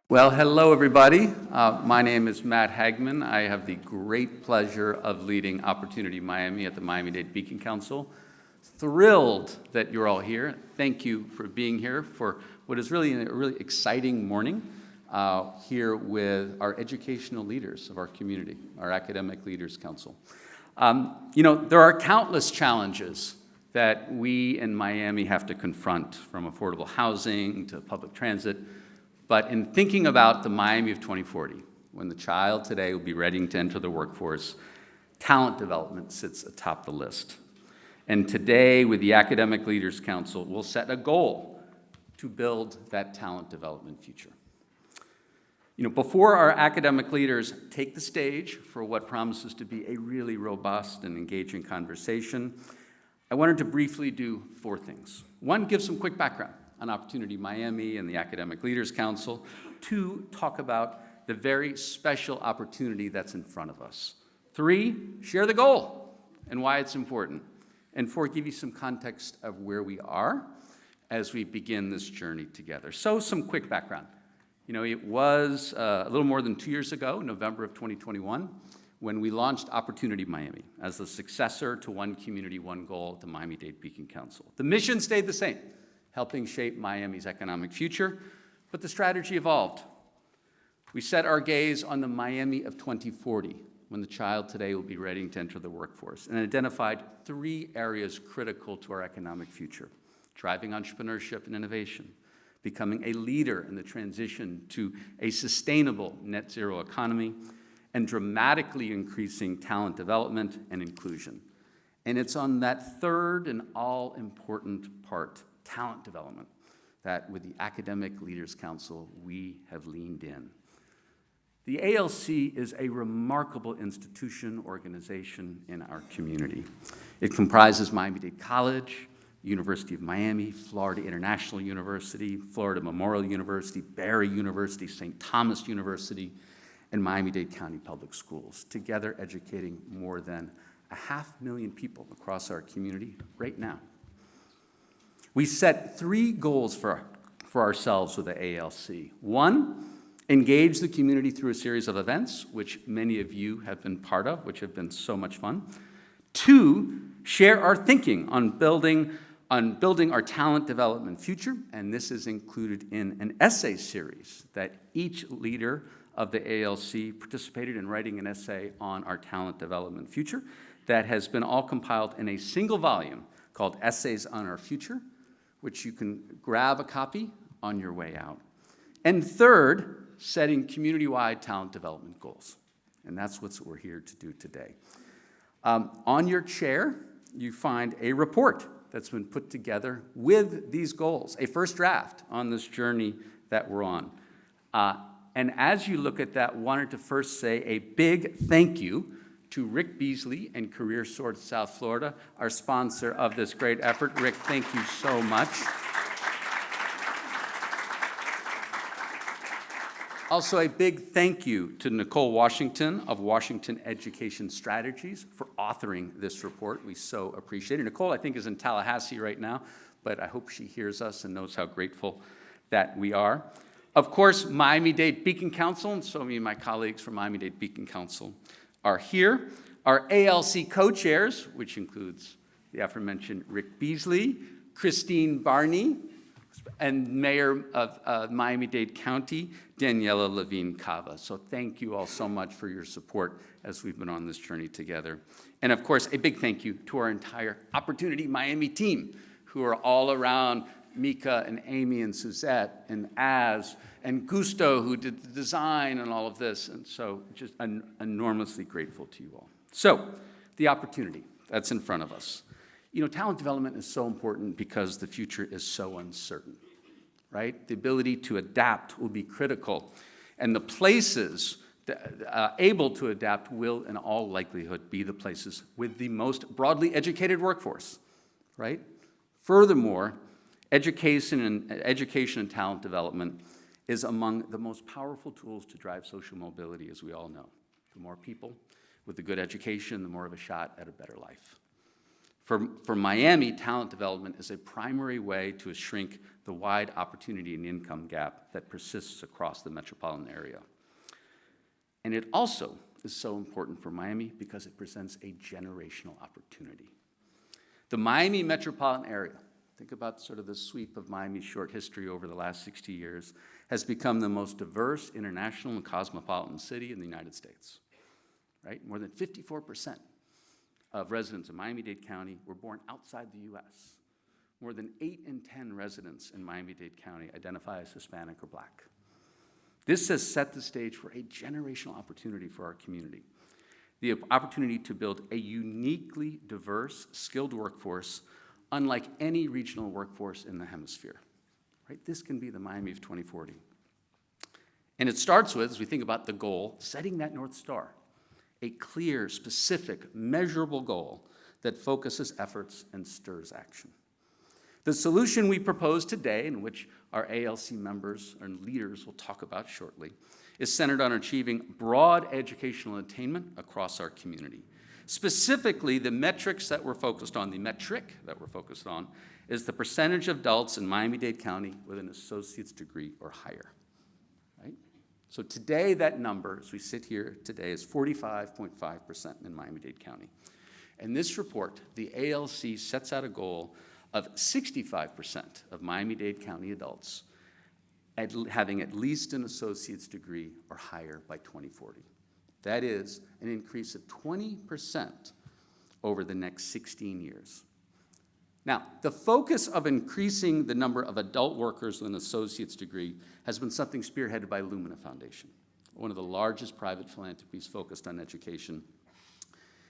Well, hello everybody. My name is Matt Hagman. I have the great pleasure of leading Opportunity Miami at the Miami-Dade Beacon Council. Thrilled that you're all here. Thank you for being here for what is really a really exciting morning here with our educational leaders of our community, our Academic Leaders Council. There are countless challenges that we in Miami have to confront, from affordable housing to public transit. But in thinking about the Miami of 2040, when the child today will be ready to enter the workforce, talent development sits atop the list. And today, with the Academic Leaders Council, we'll set a goal to build that talent development future. Before our academic leaders take the stage for what promises to be a really robust and engaging conversation, I wanted to briefly do 4 things. 1, give some quick background on Opportunity Miami and the Academic Leaders Council. 2, talk about the very special opportunity that's in front of us. 3, share the goal and why it's important. And 4, give you some context of where we are as we begin this journey together. So some quick background. It was a little more than 2 years ago, November of 2021, when we launched Opportunity Miami as the successor to One Community, One Goal at the Miami-Dade Beacon Council. The mission stayed the same, helping shape Miami's economic future, but the strategy evolved. We set our gaze on the Miami of 2040, when the child today will be ready to enter the workforce, and identified 3 areas critical to our economic future: driving entrepreneurship and innovation, becoming a leader in the transition to a sustainable net zero economy, and dramatically increasing talent development and inclusion. And it's on that 3rd and all-important part, talent development, that with the Academic Leaders Council, we have leaned in. The ALC is a remarkable institution, organization in our community. It comprises Miami-Dade College, University of Miami, Florida International University, Florida Memorial University, Barry University, St. Thomas University, and Miami-Dade County Public Schools, together educating more than 500,000 people across our community right now. We set 3 goals for ourselves with the ALC. 1, engage the community through a series of events, which many of you have been part of, which have been so much fun. 2, share our thinking on building our talent development future, and this is included in an essay series that each leader of the ALC participated in writing an essay on our talent development future that has been all compiled in a single volume called Essays on Our Future, which you can grab a copy on your way out. And 3rd, setting community-wide talent development goals. And that's what we're here to do today. On your chair, you find a report that's been put together with these goals, a first draft on this journey that we're on. And as you look at that, wanted to first say a big thank you to Rick Beasley and Career Source South Florida, our sponsor of this great effort. Rick, thank you so much. Also, a big thank you to Nicole Washington of Washington Education Strategies for authoring this report. We so appreciate it. Nicole, I think, is in Tallahassee right now, but I hope she hears us and knows how grateful that we are. Of course, Miami-Dade Beacon Council, and so many of my colleagues from Miami-Dade Beacon Council are here. Our ALC co-chairs, which includes the aforementioned Rick Beasley, Christine Barney, and Mayor of Miami-Dade County, Daniela Levine-Cava. So thank you all so much for your support as we've been on this journey together. And of course, a big thank you to our entire Opportunity Miami team, who are all around Mika and Amy and Suzette and Az and Gusto, who did the design and all of this. And so just enormously grateful to you all. So the opportunity that's in front of us. Talent development is so important because the future is so uncertain, right? The ability to adapt will be critical. And the places able to adapt will, in all likelihood, be the places with the most broadly educated workforce, right? Furthermore, education and talent development is among the most powerful tools to drive social mobility, as we all know. The more people with a good education, the more of a shot at a better life. For Miami, talent development is a primary way to shrink the wide opportunity and income gap that persists across the metropolitan area. And it also is so important for Miami because it presents a generational opportunity. The Miami metropolitan area, think about sort of the sweep of Miami's short history over the last 60 years, has become the most diverse international and cosmopolitan city in the United States, right? More than 54% of residents of Miami-Dade County were born outside the U.S. More than 8 in 10 residents in Miami-Dade County identify as Hispanic or Black. This has set the stage for a generational opportunity for our community. The opportunity to build a uniquely diverse, skilled workforce unlike any regional workforce in the hemisphere. Right? This can be the Miami of 2040. And it starts with, as we think about the goal, setting that North Star, a clear, specific, measurable goal that focuses efforts and stirs action. The solution we propose today, in which our ALC members and leaders will talk about shortly, is centered on achieving broad educational attainment across our community. Specifically, the metrics that we're focused on, the metric that we're focused on, is the percentage of adults in Miami-Dade County with an associate's degree or higher, right? So today, that number, as we sit here today, is 45.5% in Miami-Dade County. And this report, the ALC sets out a goal of 65% of Miami-Dade County adults having at least an associate's degree or higher by 2040. That is an increase of 20% over the next 16 years. Now, the focus of increasing the number of adult workers with an associate's degree has been something spearheaded by Lumina Foundation, one of the largest private philanthropies focused on education.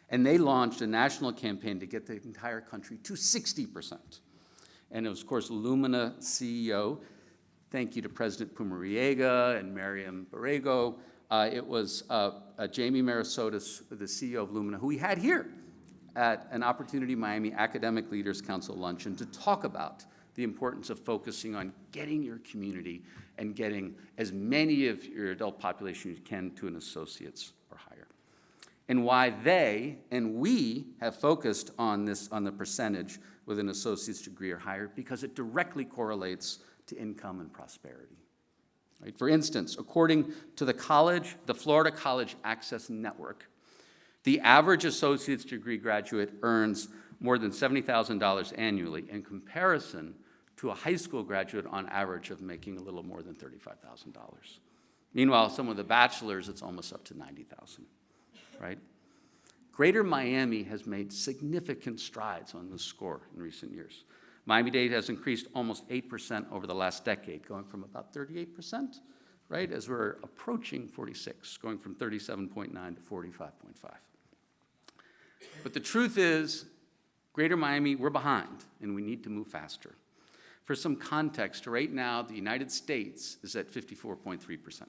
And they launched a national campaign to get the entire country to 60%. And it was, of course, Lumina CEO. Thank you to President Pumariega and Miriam Borrego. It was Jamie Marasotis, the CEO of Lumina, who we had here at an Opportunity Miami Academic Leaders Council luncheon to talk about the importance of focusing on getting your community and getting as many of your adult population as you can to an associate's or higher. And why they and we have focused on this, on the percentage with an associate's degree or higher, because it directly correlates to income and prosperity. Right? For instance, according to the Florida College Access Network, the average associate's degree graduate earns more than $70,000 annually in comparison to a high school graduate on average of making a little more than $35,000. Meanwhile, some of the bachelors, it's almost up to $90,000, right? Greater Miami has made significant strides on this score in recent years. Miami-Dade has increased almost 8% over the last decade, going from about 38%, right, as we're approaching 46, going from 37.9 to 45.5. But the truth is, Greater Miami, we're behind, and we need to move faster. For some context, right now, the United States is at 54.3%.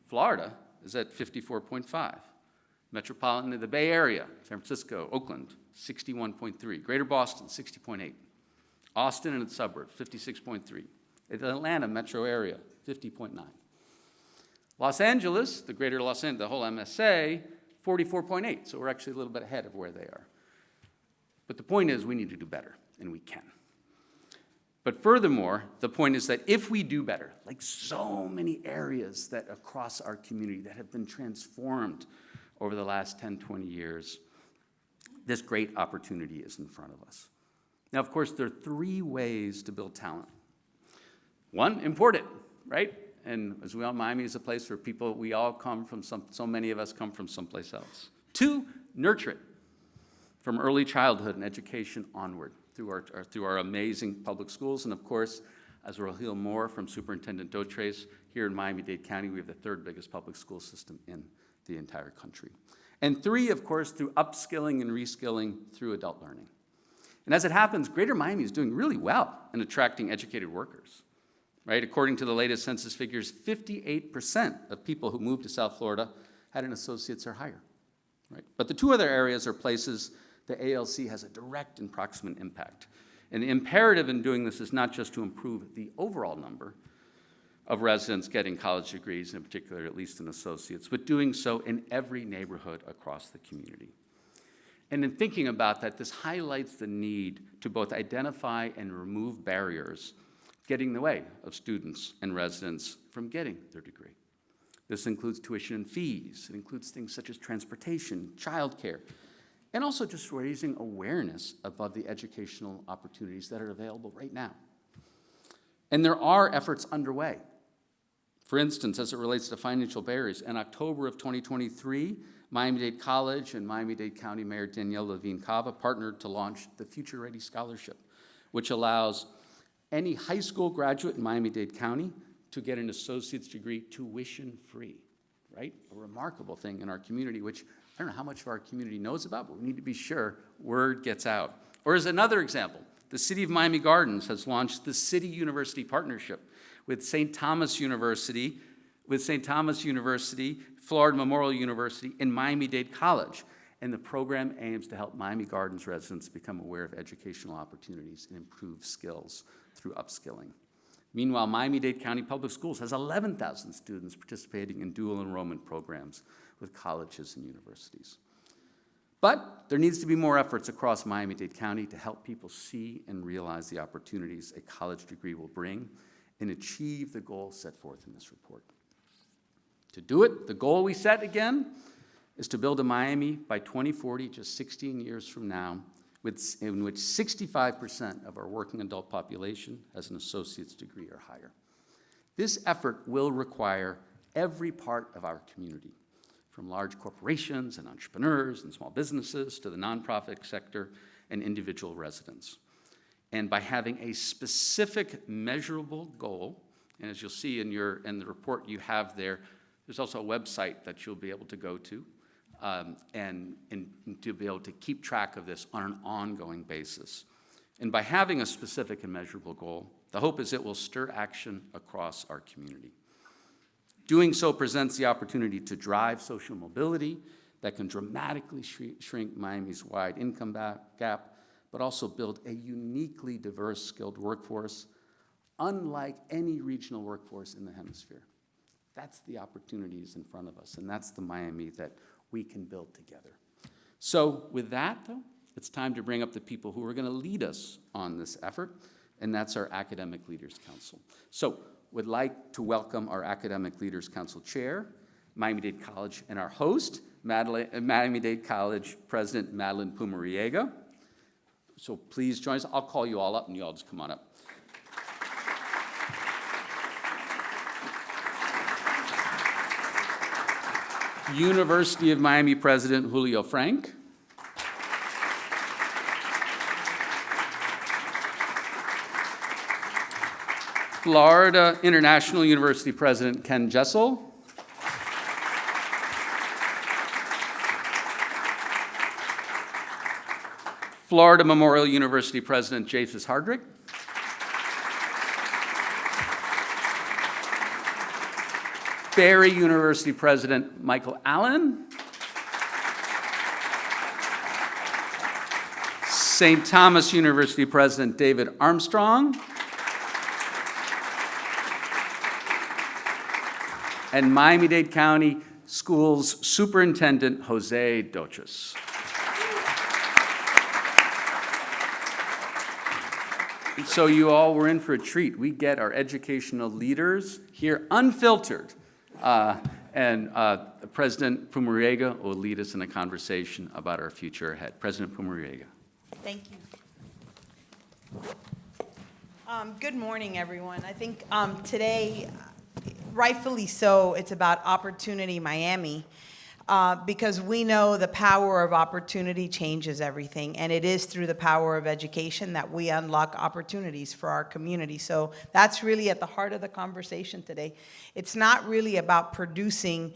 Florida is at 54.5%. Metropolitan of the Bay Area, San Francisco, Oakland, 61.3%. Greater Boston, 60.8%. Austin and its suburbs, 56.3%. The Atlanta metro area, 50.9%. Los Angeles, the greater Los Angeles, the whole MSA, 44.8%. So we're actually a little bit ahead of where they are. But the point is we need to do better, and we can. But furthermore, the point is that if we do better, like so many areas that across our community that have been transformed over the last 10, 20 years, this great opportunity is in front of us. Now, of course, there are 3 ways to build talent. 1, import it, right? And as we all, Miami is a place where people, we all come from so many of us come from someplace else. 2, nurture it from early childhood and education onward through our amazing public schools. And of course, as we'll hear more from Superintendent Dotres, here in Miami-Dade County, we have the 3rd biggest public school system in the entire country. And 3, of course, through upskilling and reskilling through adult learning. And as it happens, Greater Miami is doing really well in attracting educated workers, right? According to the latest census figures, 58% of people who moved to South Florida had an associate's or higher, right? But the 2 other areas are places the ALC has a direct and proximate impact. And the imperative in doing this is not just to improve the overall number of residents getting college degrees, in particular at least an associate's, but doing so in every neighborhood across the community. And in thinking about that, this highlights the need to both identify and remove barriers getting in the way of students and residents from getting their degree. This includes tuition and fees. It includes things such as transportation, childcare, and also just raising awareness about the educational opportunities that are available right now. And there are efforts underway. For instance, as it relates to financial barriers, in October of 2023, Miami-Dade College and Miami-Dade County Mayor Danielle Levine-Cava partnered to launch the Future Ready Scholarship, which allows any high school graduate in Miami-Dade County to get an associate's degree tuition-free, right? A remarkable thing in our community, which I don't know how much of our community knows about, but we need to be sure word gets out. Or as another example, the City of Miami Gardens has launched the City University Partnership with St. Thomas University, Florida Memorial University, and Miami-Dade College. And the program aims to help Miami Gardens residents become aware of educational opportunities and improve skills through upskilling. Meanwhile, Miami-Dade County Public Schools has 11,000 students participating in dual enrollment programs with colleges and universities. But there needs to be more efforts across Miami-Dade County to help people see and realize the opportunities a college degree will bring and achieve the goals set forth in this report. To do it, the goal we set again is to build a Miami by 2040, just 16 years from now, in which 65% of our working adult population has an associate's degree or higher. This effort will require every part of our community, from large corporations and entrepreneurs and small businesses to the nonprofit sector and individual residents. And by having a specific measurable goal, and as you'll see in the report you have there, there's also a website that you'll be able to go to and to be able to keep track of this on an ongoing basis. And by having a specific and measurable goal, the hope is it will stir action across our community. Doing so presents the opportunity to drive social mobility that can dramatically shrink Miami's wide income gap, but also build a uniquely diverse skilled workforce, unlike any regional workforce in the hemisphere. That's the opportunities in front of us, and that's the Miami that we can build together. So with that, though, it's time to bring up the people who are going to lead us on this effort, and that's our Academic Leaders Council. So would like to welcome our Academic Leaders Council Chair, Miami-Dade College, and our host, Miami-Dade College President Madeline Pumariega. So please join us. I'll call you all up, and you all just come on up. University of Miami President Julio Frenk. Florida International University President Ken Jessell. Florida Memorial University President Hardrick. Barry University President Michael Allen. St. Thomas University President David Armstrong. And Miami-Dade County Schools Superintendent Jose Dotres. So you all were in for a treat. We get our educational leaders here unfiltered. President Pumariega will lead us in a conversation about our future ahead. President Pumariega. Thank you. Good morning, everyone. I think today, rightfully so, it's about Opportunity Miami. Because we know the power of opportunity changes everything, and it is through the power of education that we unlock opportunities for our community. So that's really at the heart of the conversation today. It's not really about producing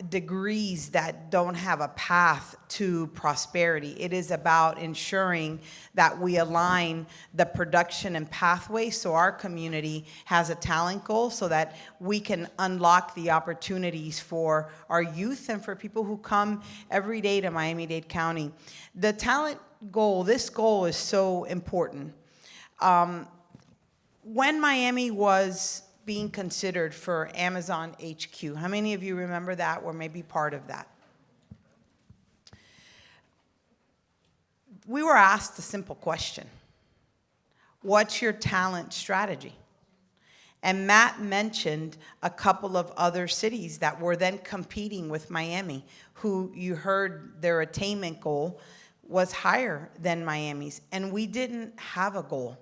degrees that don't have a path to prosperity. It is about ensuring that we align the production and pathway so our community has a talent goal so that we can unlock the opportunities for our youth and for people who come every day to Miami-Dade County. The talent goal, this goal is so important. When Miami was being considered for Amazon HQ, how many of you remember that or maybe part of that? We were asked a simple question. what's your talent strategy? And Matt mentioned a couple of other cities that were then competing with Miami, who you heard their attainment goal was higher than Miami's, and we didn't have a goal.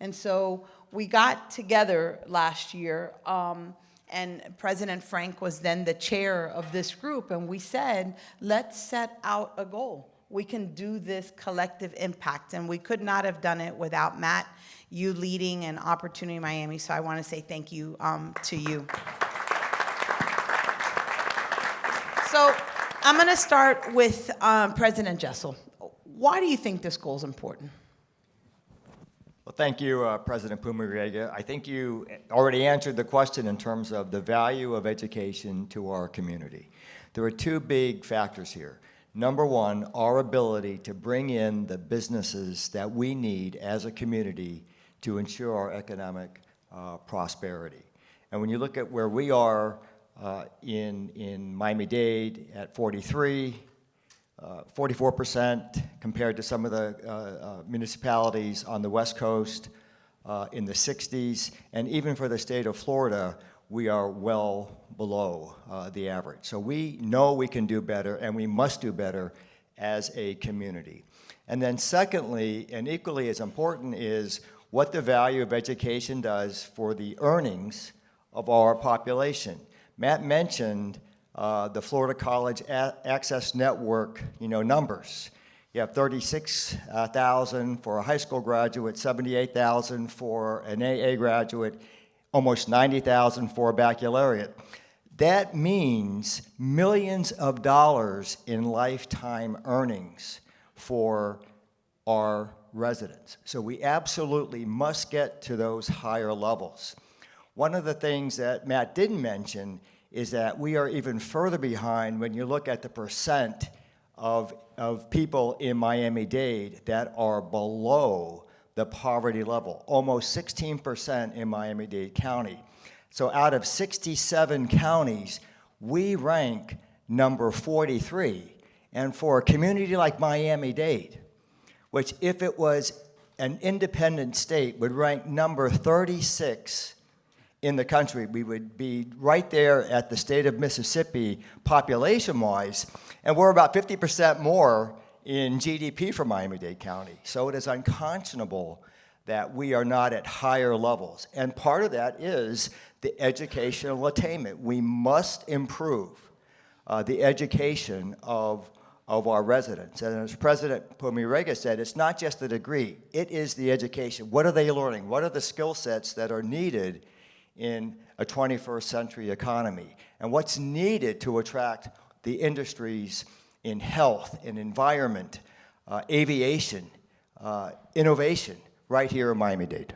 And so we got together last year, and President Frenk was then the chair of this group, and we said, let's set out a goal. We can do this collective impact, and we could not have done it without Matt, you leading an Opportunity Miami, so I want to say thank you to you. So I'm going to start with President Jessell. Why do you think this goal is important? Well, thank you, President Pumariega. I think you already answered the question in terms of the value of education to our community. There are two big factors here. Number one, our ability to bring in the businesses that we need as a community to ensure our economic prosperity. And when you look at where we are in Miami-Dade at 44% compared to some of the municipalities on the West Coast in the 60s, and even for the state of Florida, we are well below the average. So we know we can do better, and we must do better as a community. And then secondly, and equally as important, is what the value of education does for the earnings of our population. Matt mentioned the Florida College Access Network, numbers. You have 36,000 for a high school graduate, 78,000 for an AA graduate, almost 90,000 for a baccalaureate. That means millions of dollars in lifetime earnings for our residents. So we absolutely must get to those higher levels. One of the things that Matt didn't mention is that we are even further behind when you look at the percent of people in Miami-Dade that are below the poverty level, almost 16% in Miami-Dade County. So out of 67 counties, we rank number 43. And for a community like Miami-Dade, which if it was an independent state would rank number 36 in the country, we would be right there at the state of Mississippi population-wise, and we're about 50% more in GDP for Miami-Dade County. So it is unconscionable that we are not at higher levels. And part of that is the educational attainment. We must improve the education of our residents. And as President Pumariega said, it's not just the degree, it is the education. What are they learning? What are the skill sets that are needed in a 21st century economy? And what's needed to attract the industries in health, in environment, aviation, innovation, right here in Miami-Dade.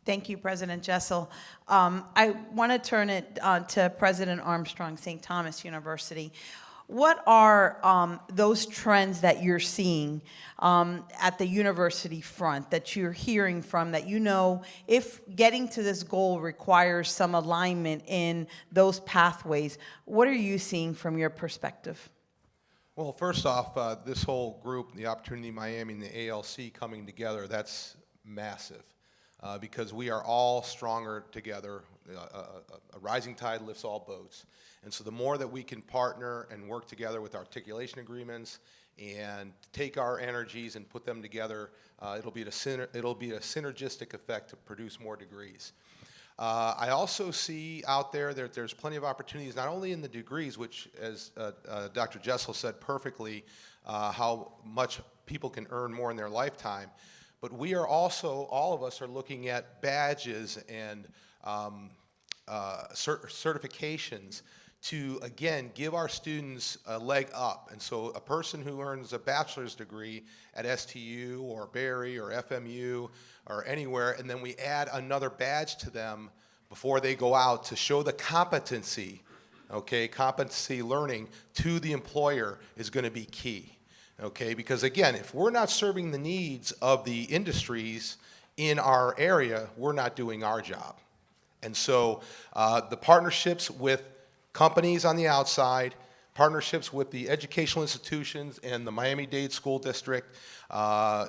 Thank you, President Jessell. I want to turn it to President Armstrong, St. Thomas University. What are those trends that you're seeing at the university front, that you're hearing from, that if getting to this goal requires some alignment in those pathways, what are you seeing from your perspective? Well, first off, this whole group, the Opportunity Miami and the ALC coming together, that's massive because we are all stronger together. A rising tide lifts all boats. And so the more that we can partner and work together with articulation agreements and take our energies and put them together, it'll be a synergistic effect to produce more degrees. I also see out there that there's plenty of opportunities, not only in the degrees, which, as Dr. Jessell said perfectly, how much people can earn more in their lifetime, but we are also, all of us are looking at badges and certifications to, again, give our students a leg up. And so a person who earns a bachelor's degree at STU or Berry or FMU or anywhere, and then we add another badge to them before they go out to show the competency, okay, competency learning to the employer is going to be key, okay? Because again, if we're not serving the needs of the industries in our area, we're not doing our job. And so the partnerships with companies on the outside, partnerships with the educational institutions and the Miami-Dade School District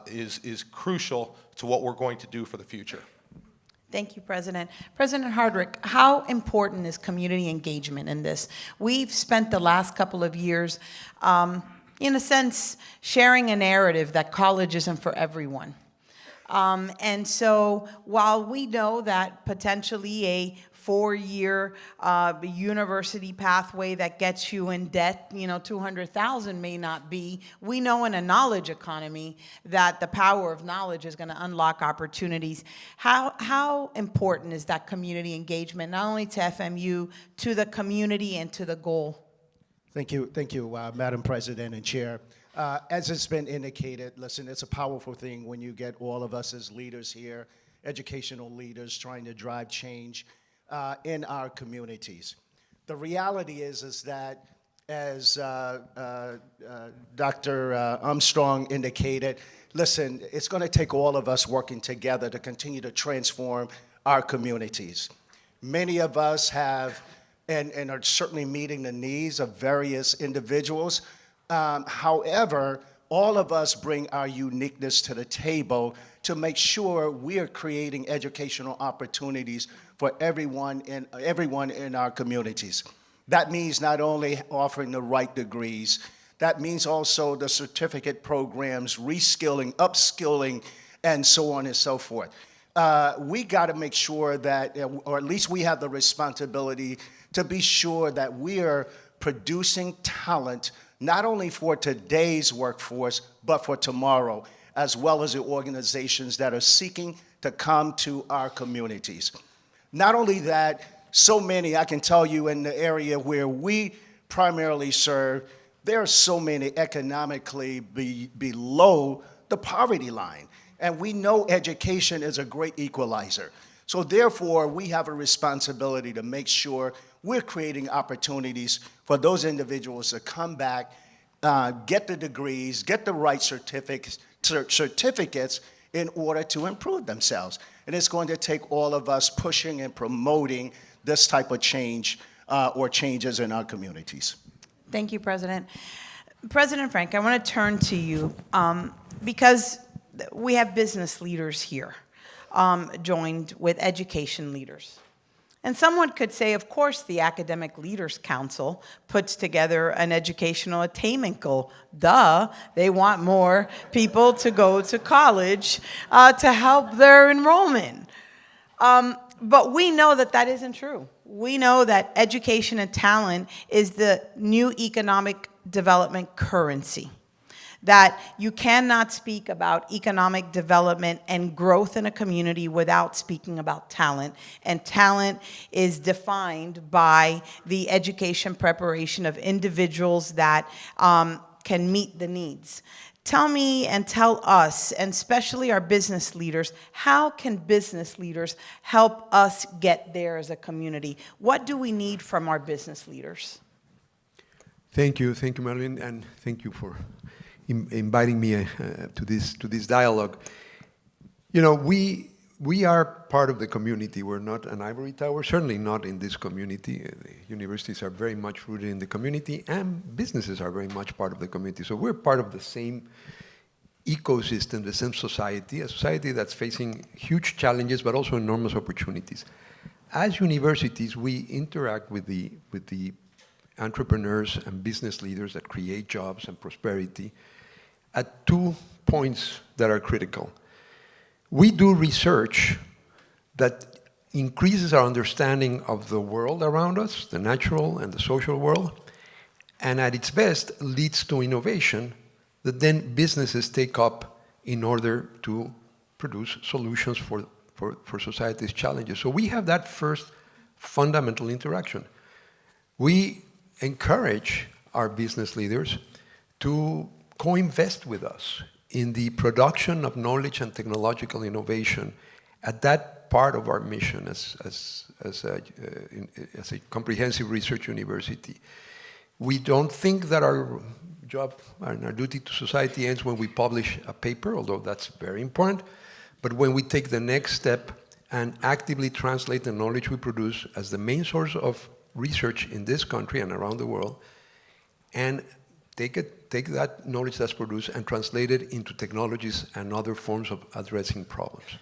is crucial to what we're going to do for the future. Thank you, President. President Hardrick, how important is community engagement in this? We've spent the last couple of years, in a sense, sharing a narrative that college isn't for everyone. And so while we know that potentially a 4-year university pathway that gets you in debt, $200,000 may not be, we know in a knowledge economy that the power of knowledge is going to unlock opportunities. How important is that community engagement, not only to FMU, to the community and to the goal? Thank you, Madam President and Chair. As it's been indicated, listen, it's a powerful thing when you get all of us as leaders here, educational leaders trying to drive change in our communities. The reality is that, as Dr. Armstrong indicated, listen, it's going to take all of us working together to continue to transform our communities. Many of us have and are certainly meeting the needs of various individuals. However, all of us bring our uniqueness to the table to make sure we are creating educational opportunities for everyone in our communities. That means not only offering the right degrees, that means also the certificate programs, reskilling, upskilling, and so on and so forth. We got to make sure that, or at least we have the responsibility to be sure that we are producing talent not only for today's workforce, but for tomorrow, as well as the organizations that are seeking to come to our communities. Not only that, so many, I can tell you in the area where we primarily serve, there are so many economically below the poverty line. And we know education is a great equalizer. So therefore, we have a responsibility to make sure we're creating opportunities for those individuals to come back, get the degrees, get the right certificates in order to improve themselves. And it's going to take all of us pushing and promoting this type of change or changes in our communities. Thank you, President. President Frenk, I want to turn to you because we have business leaders here joined with education leaders. And someone could say, of course, the Academic Leaders Council puts together an educational attainment goal. Duh, they want more people to go to college to help their enrollment. But we know that that isn't true. We know that education and talent is the new economic development currency. That you cannot speak about economic development and growth in a community without speaking about talent. And talent is defined by the education preparation of individuals that can meet the needs. Tell me and tell us, and especially our business leaders, how can business leaders help us get there as a community? What do we need from our business leaders? Thank you, Marilyn, and thank you for inviting me to this dialogue. You know, we are part of the community. We're not an ivory tower, certainly not in this community. The universities are very much rooted in the community, and businesses are very much part of the community. So we're part of the same ecosystem, the same society, a society that's facing huge challenges, but also enormous opportunities. As universities, we interact with the entrepreneurs and business leaders that create jobs and prosperity at 2 points that are critical. We do research that increases our understanding of the world around us, the natural and the social world, and at its best leads to innovation that then businesses take up in order to produce solutions for society's challenges. So we have that first fundamental interaction. We encourage our business leaders to co-invest with us in the production of knowledge and technological innovation at that part of our mission as a comprehensive research university. We don't think that our job and our duty to society ends when we publish a paper, although that's very important, but when we take the next step and actively translate the knowledge we produce as the main source of research in this country and around the world and take that knowledge that's produced and translate it into technologies and other forms of addressing problems.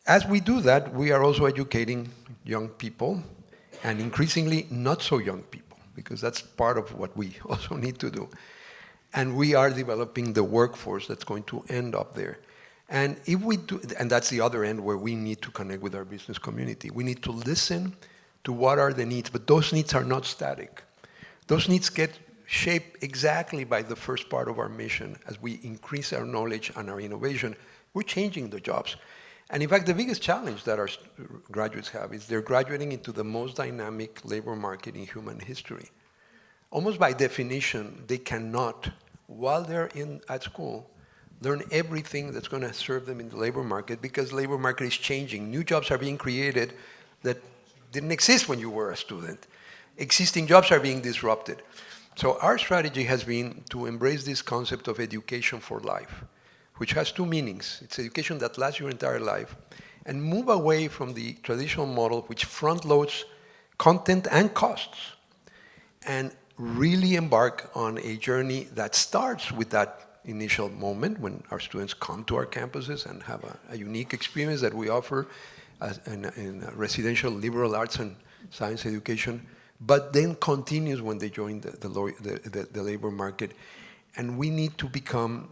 As we do that, we are also educating young people, and increasingly not so young people, because that's part of what we also need to do. And we are developing the workforce that's going to end up there. And if we do, and that's the other end where we need to connect with our business community. We need to listen to what are the needs, but those needs are not static. Those needs get shaped exactly by the first part of our mission. As we increase our knowledge and our innovation, we're changing the jobs. And in fact, the biggest challenge that our graduates have is they're graduating into the most dynamic labor market in human history. Almost by definition, they cannot, while they're at school, learn everything that's going to serve them in the labor market, because the labor market is changing. New jobs are being created that didn't exist when you were a student. Existing jobs are being disrupted. So our strategy has been to embrace this concept of education for life, which has two meanings. It's education that lasts your entire life, and move away from the traditional model which front loads content and costs, and really embark on a journey that starts with that initial moment when our students come to our campuses and have a unique experience that we offer in residential liberal arts and science education, but then continues when they join the labor market. And we need to become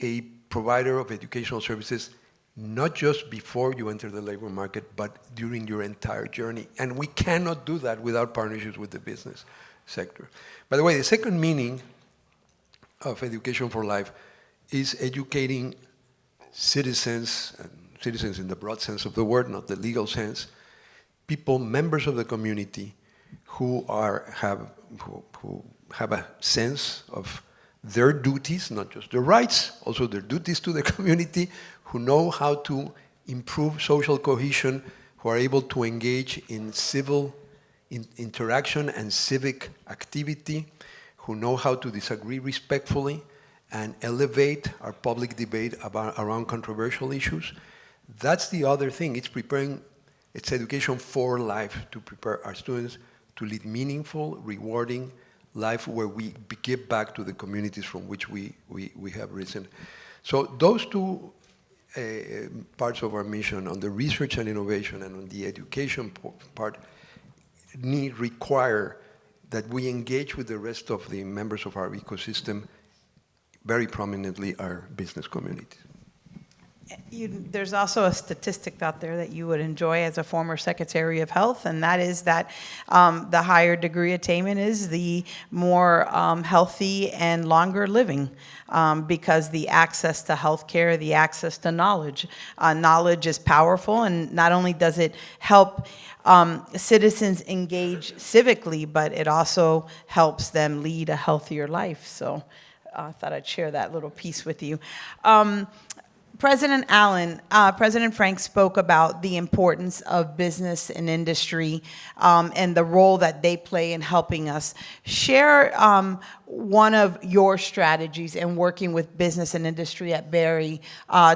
a provider of educational services, not just before you enter the labor market, but during your entire journey. And we cannot do that without partnerships with the business sector. By the way, the second meaning of education for life is educating citizens, and citizens in the broad sense of the word, not the legal sense, people, members of the community who have a sense of their duties, not just their rights, also their duties to the community, who know how to improve social cohesion, who are able to engage in civil interaction and civic activity, who know how to disagree respectfully and elevate our public debate around controversial issues. That's the other thing. It's education for life, to prepare our students to lead meaningful, rewarding life where we give back to the communities from which we have risen. So those two parts of our mission, on the research and innovation and on the education part, require that we engage with the rest of the members of our ecosystem, very prominently our business communities. There's also a statistic out there that you would enjoy as a former Secretary of Health, and that is that the higher degree attainment is the more healthy and longer living, because the access to healthcare, the access to knowledge. Knowledge is powerful, and not only does it help citizens engage civically, but it also helps them lead a healthier life. So I thought I'd share that little piece with you. President Frenk spoke about the importance of business and industry and the role that they play in helping us. Share one of your strategies in working with business and industry at Berry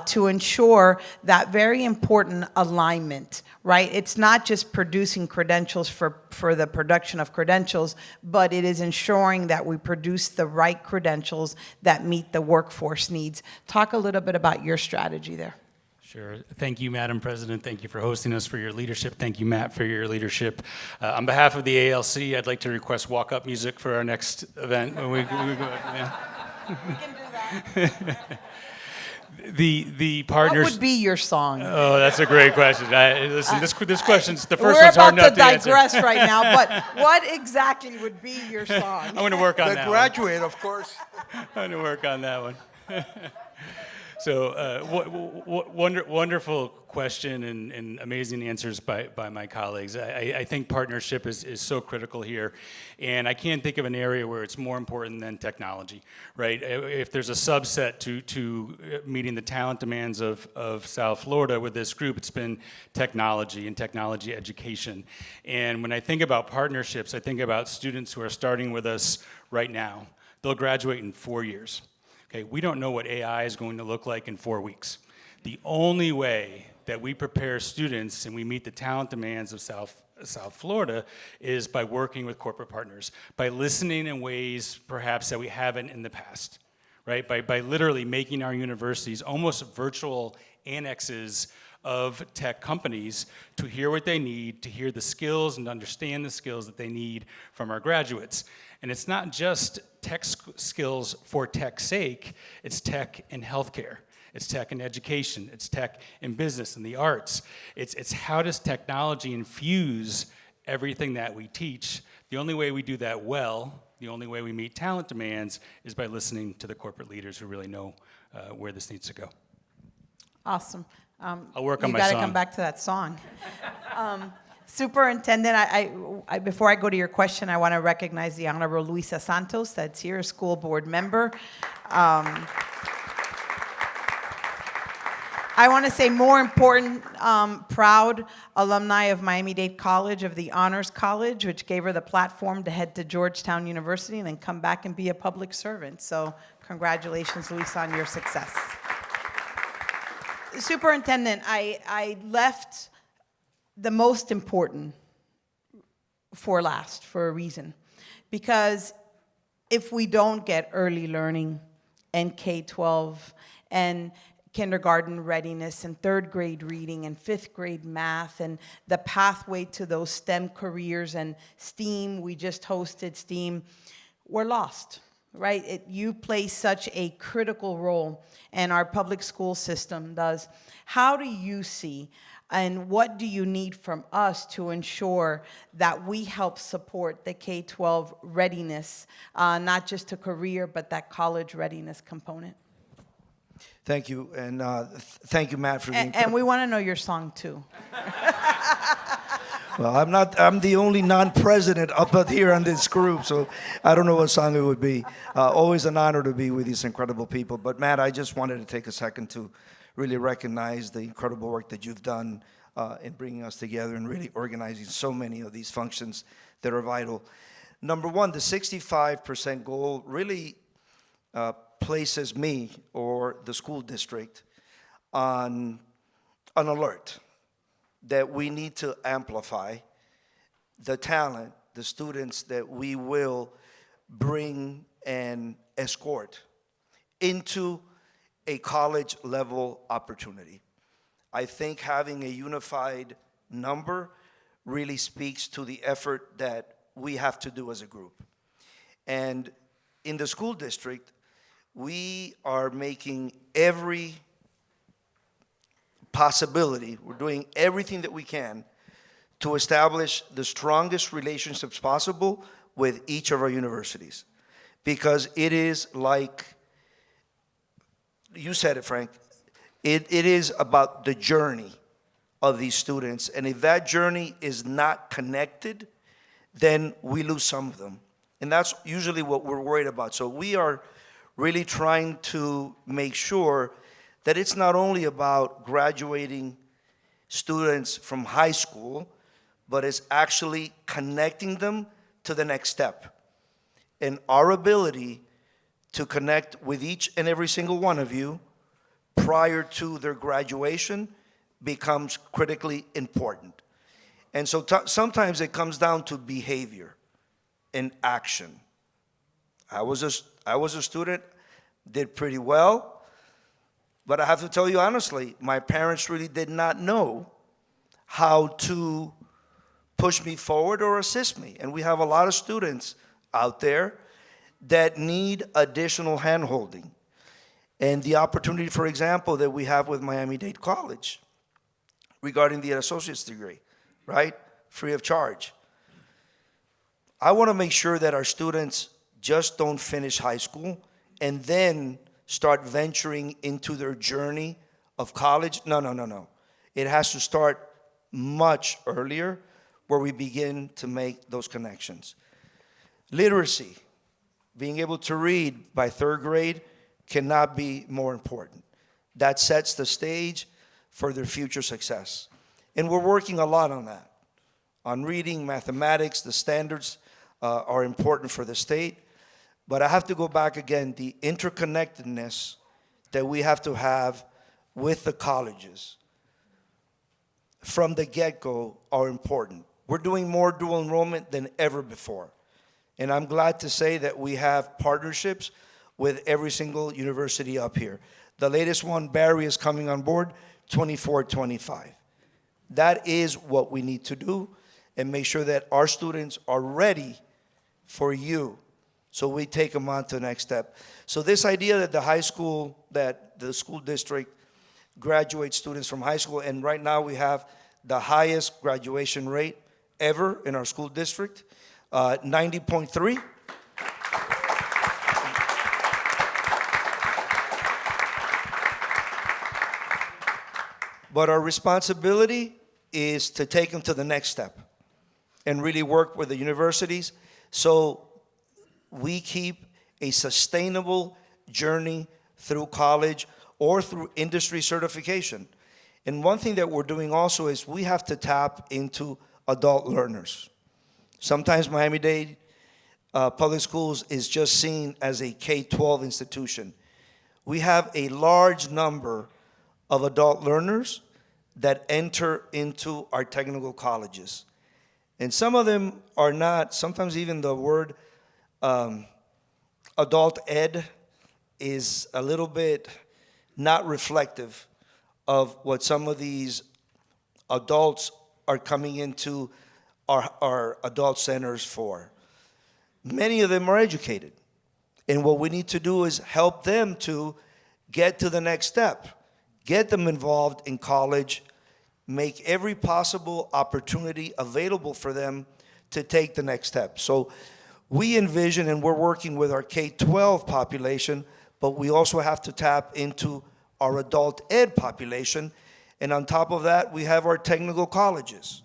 to ensure that very important alignment, right? It's not just producing credentials for the production of credentials, but it is ensuring that we produce the right credentials that meet the workforce needs. Talk a little bit about your strategy there. Sure. Thank you, Madam President. Thank you for hosting us, for your leadership. Thank you, Matt, for your leadership. On behalf of the ALC, I'd like to request walk-up music for our next event. When we go, yeah. We can do that. The partners. What would be your song? Oh, that's a great question. Listen, this question's the first one's hard enough to answer. We're about to digress right now, but what exactly would be your song? I'm going to work on that. The graduate, of course. I'm going to work on that one. So wonderful question and amazing answers by my colleagues. I think partnership is so critical here, and I can't think of an area where it's more important than technology, right? If there's a subset to meeting the talent demands of South Florida with this group, it's been technology and technology education. And when I think about partnerships, I think about students who are starting with us right now. They'll graduate in 4 years. Okay, we don't know what AI is going to look like in 4 weeks. The only way that we prepare students and we meet the talent demands of South Florida is by working with corporate partners, by listening in ways perhaps that we haven't in the past, right? By literally making our universities almost virtual annexes of tech companies to hear what they need, to hear the skills and understand the skills that they need from our graduates. And it's not just tech skills for tech's sake, it's tech in healthcare. It's tech in education, it's tech in business and the arts. It's how does technology infuse everything that we teach? The only way we do that well, the only way we meet talent demands is by listening to the corporate leaders who really know where this needs to go. Awesome. I'll work on my You got to song. come back to that song. Superintendent, I before I go to your question, I want to recognize the Honorable Luisa Santos, that's here, a school board member. I want to say more important, proud alumni of Miami-Dade College, of the Honors College, which gave her the platform to head to Georgetown University and then come back and be a public servant. So congratulations, Luisa, on your success. Superintendent, I left the most important for last for a reason. Because if we don't get early learning and K-12 and kindergarten readiness and third grade reading and fifth grade math and the pathway to those STEM careers and STEAM, we just hosted STEAM, we're lost. Right? You play such a critical role, and our public school system does. How do you see, and what do you need from us to ensure that we help support the K-12 readiness, not just a career, but that college readiness component? Thank you, and thank you, Matt, for being. And we want to know your song, too. Well, I'm the only non-president up here on this group, so I don't know what song it would be. Always an honor to be with these incredible people. But Matt, I just wanted to take a second to really recognize the incredible work that you've done in bringing us together and really organizing so many of these functions that are vital. Number one, the 65% goal really places me or the school district on an alert that we need to amplify the talent, the students that we will bring and escort into a college level opportunity. I think having a unified number really speaks to the effort that we have to do as a group. And in the school district, we are making every possibility, we're doing everything that we can to establish the strongest relationships possible with each of our universities. Because it is like, you said it, Frenk, it is about the journey of these students. And if that journey is not connected, then we lose some of them. And that's usually what we're worried about. So we are really trying to make sure that it's not only about graduating students from high school, but it's actually connecting them to the next step. And our ability to connect with each and every single one of you prior to their graduation becomes critically important. And so sometimes it comes down to behavior and action. I was a student, did pretty well, but I have to tell you honestly, my parents really did not know how to push me forward or assist me. And we have a lot of students out there that need additional handholding. And the opportunity, for example, that we have with Miami-Dade College regarding the associate's degree, right? Free of charge. I want to make sure that our students just don't finish high school and then start venturing into their journey of college. No. It has to start much earlier where we begin to make those connections. Literacy, being able to read by third grade cannot be more important. That sets the stage for their future success. And we're working a lot on that. On reading, mathematics, the standards are important for the state. But I have to go back again, the interconnectedness that we have to have with the colleges. from the get-go are important. We're doing more dual enrollment than ever before. And I'm glad to say that we have partnerships with every single university up here. The latest one, Barry, is coming on board, 24-25. That is what we need to do and make sure that our students are ready for you, so we take them on to the next step. So this idea that the school district graduates students from high school, and right now we have the highest graduation rate ever in our school district, 90.3. But our responsibility is to take them to the next step and really work with the universities so we keep a sustainable journey through college or through industry certification. And one thing that we're doing also is we have to tap into adult learners. Sometimes Miami-Dade Public Schools is just seen as a K-12 institution. We have a large number of adult learners that enter into our technical colleges. And some of them are not, sometimes even the word adult ed is a little bit not reflective of what some of these adults are coming into our adult centers for. Many of them are educated. And what we need to do is help them to get to the next step, get them involved in college, make every possible opportunity available for them to take the next step. So we envision, and we're working with our K-12 population, but we also have to tap into our adult ed population. And on top of that, we have our technical colleges.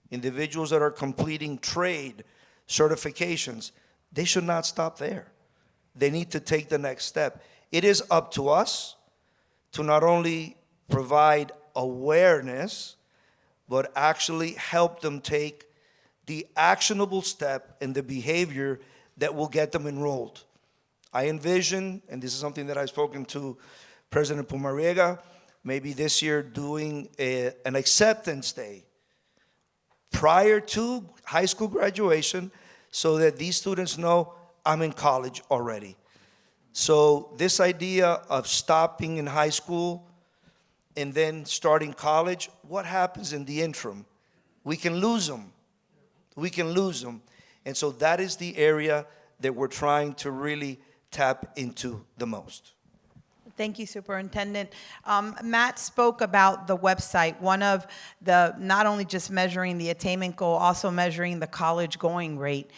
Individuals that are completing trade certifications, they should not stop there. They need to take the next step. It is up to us to not only provide awareness, but actually help them take the actionable step and the behavior that will get them enrolled. I envision, and this is something that I've spoken to President Pumariega, maybe this year doing an acceptance day prior to high school graduation so that these students know I'm in college already. So this idea of stopping in high school and then starting college, what happens in the interim? We can lose them. We can lose them. And so that is the area that we're trying to really tap into the most. Thank you, Superintendent. Matt spoke about the website, one of the, not only just measuring the attainment goal, also measuring the college going rate,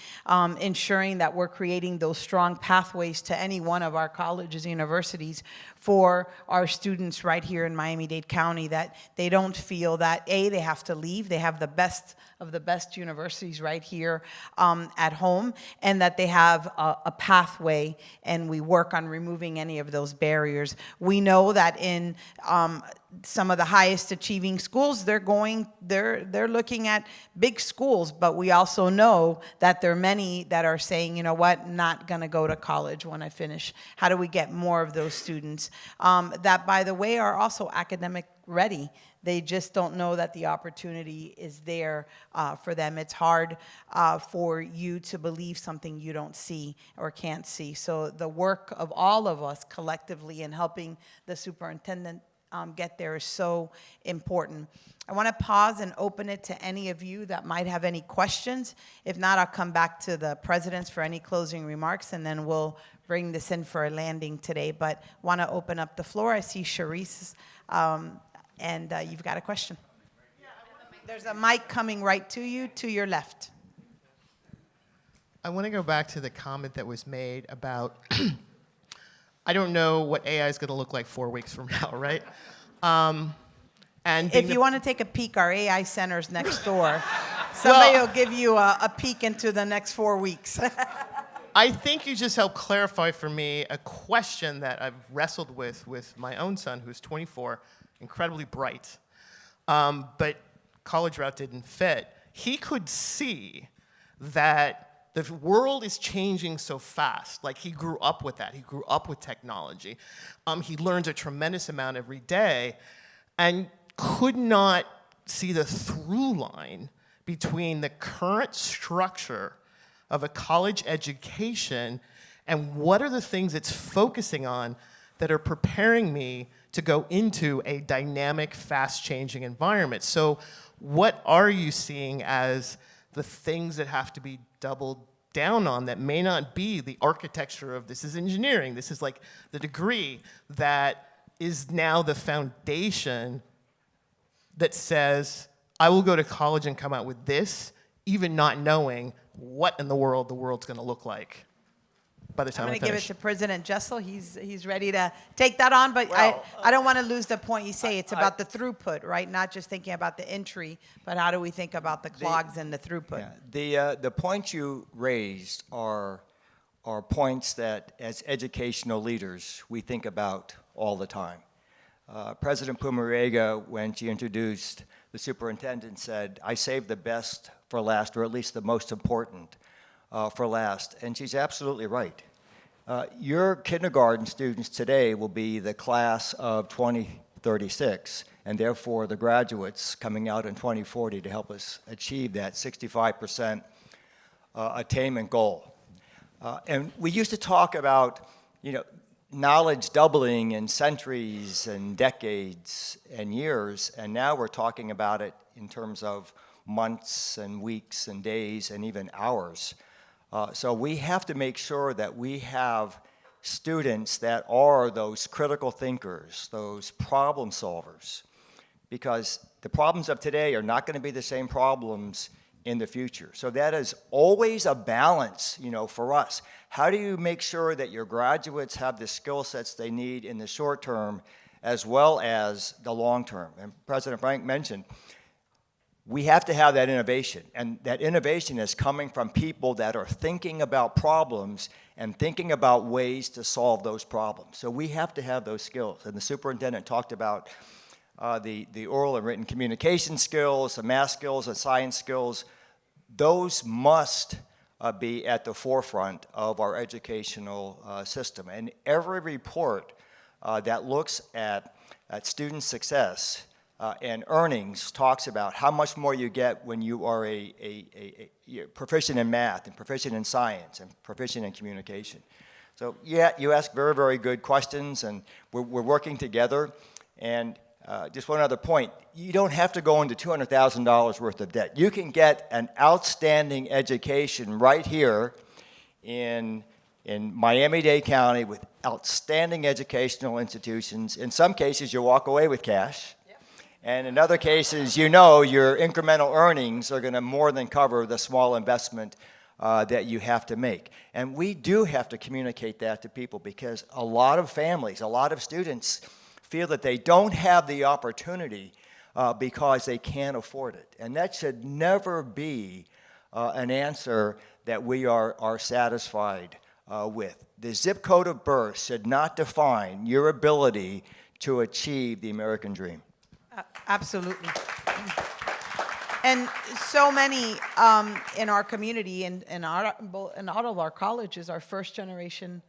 ensuring that we're creating those strong pathways to any one of our colleges, universities, for our students right here in Miami-Dade County, that they don't feel that, A, they have to leave, they have the best of the best universities right here at home, and that they have a pathway, and we work on removing any of those barriers. We know that in some of the highest achieving schools, they're looking at big schools, but we also know that there are many that are saying, you know what, not gonna go to college when I finish. How do we get more of those students that, by the way, are also academic ready? They just don't know that the opportunity is there for them. It's hard for you to believe something you don't see or can't see. So the work of all of us collectively in helping the superintendent get there is so important. I want to pause and open it to any of you that might have any questions. If not, I'll come back to the presidents for any closing remarks, and then we'll bring this in for a landing today. But want to open up the floor. I see Charisse, and you've got a question. There's a mic coming right to you, to your left. I want to go back to the comment that was made about I don't know what AI is going to look like 4 weeks from now, right? And if you want to take a peek, our AI center's next door. Somebody will give you a peek into the next 4 weeks. I think you just helped clarify for me a question that I've wrestled with my own son, who's 24, incredibly bright, but college route didn't fit. He could see that the world is changing so fast. Like, he grew up with that. He grew up with technology. He learns a tremendous amount every day and could not see the through line between the current structure of a college education and what are the things it's focusing on that are preparing me to go into a dynamic, fast-changing environment. So what are you seeing as the things that have to be doubled down on that may not be the architecture of this is engineering, this is like the degree that is now the foundation that says, I will go to college and come out with this, even not knowing what in the world's gonna look like by the time I'm I going to give it finish. to President Jessell. He's ready to take that on, but I don't want to lose the point you say. It's about the throughput, right? Not just thinking about the entry, but how do we think about the clogs and the throughput? Yeah, the points you raised are points that, as educational leaders, we think about all the time. President Pumariega, when she introduced the superintendent, said, I saved the best for last, or at least the most important for last. And she's absolutely right. Your kindergarten students today will be the class of 2036, and therefore the graduates coming out in 2040 to help us achieve that 65% attainment goal. And we used to talk about, knowledge doubling in centuries and decades and years, and now we're talking about it in terms of months and weeks and days and even hours. So we have to make sure that we have students that are those critical thinkers, those problem solvers, because the problems of today are not going to be the same problems in the future. So that is always a balance, for us. How do you make sure that your graduates have the skill sets they need in the short term as well as the long term? And President Frenk mentioned, we have to have that innovation, and that innovation is coming from people that are thinking about problems and thinking about ways to solve those problems. So we have to have those skills, and the superintendent talked about the oral and written communication skills, the math skills, the science skills. Those must be at the forefront of our educational system, and every report that looks at student success and earnings talks about how much more you get when you are you're proficient in math and proficient in science and proficient in communication. So yeah, you ask very, very good questions, and we're working together. And just one other point, you don't have to go into $200,000 worth of debt. You can get an outstanding education right here in Miami-Dade County with outstanding educational institutions. In some cases, you walk away with cash. And in other cases, your incremental earnings are going to more than cover the small investment that you have to make. And we do have to communicate that to people, because a lot of families, a lot of students feel that they don't have the opportunity because they can't afford it. And that should never be an answer that we are satisfied with. The zip code of birth should not define your ability to achieve the American dream. Absolutely. And so many in our community and in all of our colleges are first-generation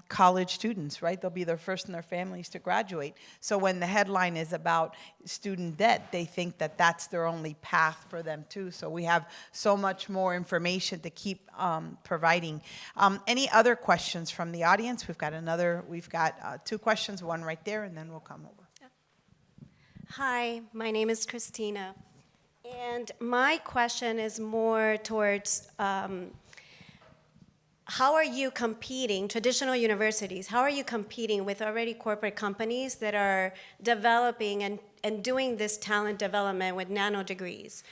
college students, right? They'll be the first in their families to graduate. So when the headline is about student debt, they think that that's their only path for them too. So we have so much more information to keep providing. Any other questions from the audience? We've got two questions, one right there, and then we'll come over. Hi, my name is Christina, and my question is more towards how are you competing, traditional universities, how are you competing with already corporate companies that are developing and doing this talent development with nano degrees?